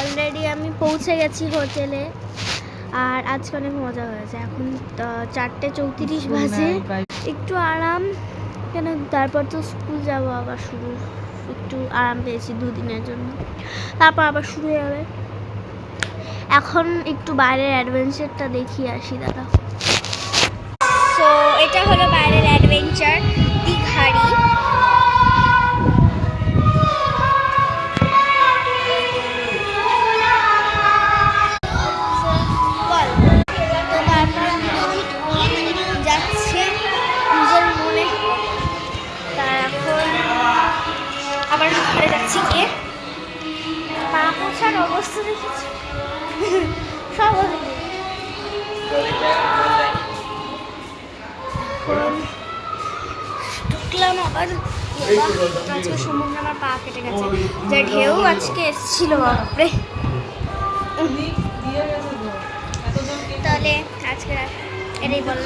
Already আমি পৌঁছে গেছি হোটেলে। আর আজকে অনেক মজা হয়েছে। এখন 4:34 বাজে, একটু আরাম, কেন তারপর তো স্কুল যাব আবার শুরু। একটু আরাম পেয়েছি 2 দিনের জন্য, তারপর আবার শুরু হয়ে যাবে। এখন একটু বাইরের অ্যাডভেঞ্চারটা দেখিয়ে আসি দাদা। তো এটা হলো বাইরের অ্যাডভেঞ্চার, দীঘারি। যাচ্ছে নিজের মনে, তার এখন আবার ঘরে যাচ্ছি গিয়ে। পা পোছার অবস্থা দেখেছি সব ঢুকলাম আবার। আজকে সমুদ্রে আমার পা কেটে গেছে, যা ঢেউ আজকে এসেছিল বাপরে। তাহলে আজকে এটাই বলো।